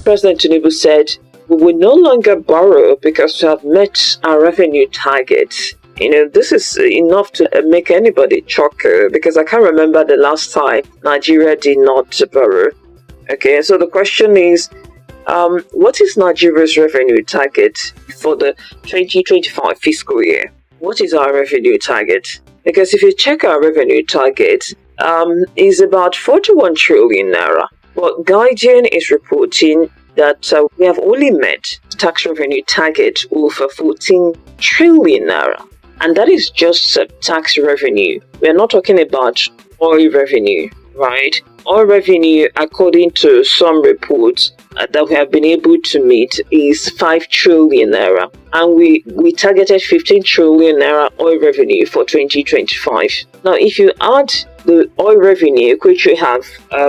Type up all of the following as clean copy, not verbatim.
President Tinubu said, we will no longer borrow because we have met our revenue target. This is enough to make anybody choke, because I can't remember the last time Nigeria did not borrow. Okay, so the question is, what is Nigeria's revenue target for the 2025 fiscal year? What is our revenue target? Because if you check our revenue target, is about 41 trillion naira. But Guardian is reporting that we have only met tax revenue target over 14 trillion naira. And that is just tax revenue. We're not talking about oil revenue, right? Oil revenue, according to some reports that we have been able to meet, is 5 trillion naira. And we targeted 15 trillion naira oil revenue for 2025. Now, if you add the oil revenue, which we have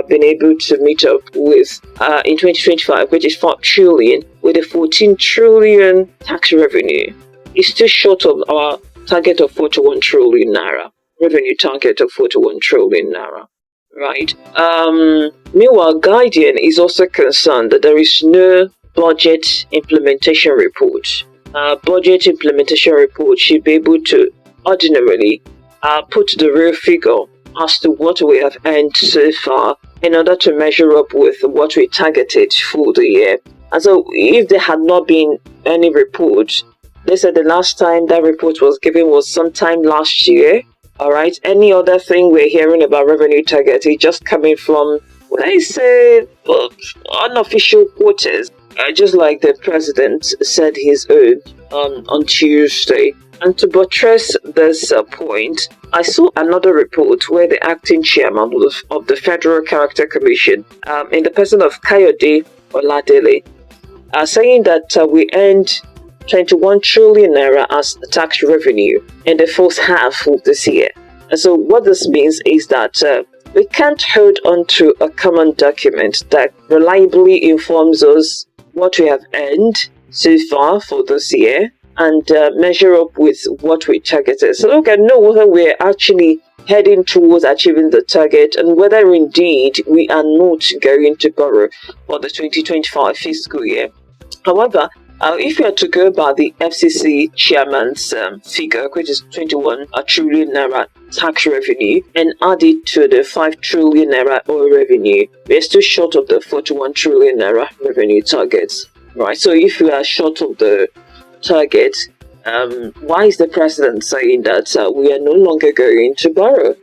been able to meet up with in 2025, which is 4 trillion, with a 14 trillion tax revenue, it's still short of our target of 41 trillion naira, revenue target of 41 trillion naira, right? Meanwhile, Guardian is also concerned that there is no budget implementation report. Budget implementation report should be able to ordinarily put the real figure as to what we have earned so far in order to measure up with what we targeted for the year. And so if there had not been any report, they said the last time that report was given was sometime last year. All right. Any other thing we're hearing about revenue target is just coming from, what I say, unofficial quarters, just like the president said his own on Tuesday. And to buttress this point, I saw another report where the acting chairman of the Federal Character Commission, in the person of Kayode Oladele, saying that we earned 21 trillion naira as tax revenue in the first half of this year. And so what this means is that we can't hold on to a common document that reliably informs us what we have earned so far for this year and measure up with what we targeted. So we can know whether we're actually heading towards achieving the target and whether indeed we are not going to borrow for the 2025 fiscal year. However, if we are to go by the FCC chairman's figure, which is 21 trillion naira tax revenue, and add it to the 5 trillion naira oil revenue, we're still short of the 41 trillion naira revenue targets. Right. So if we are short of the target, why is the president saying that we are no longer going to borrow?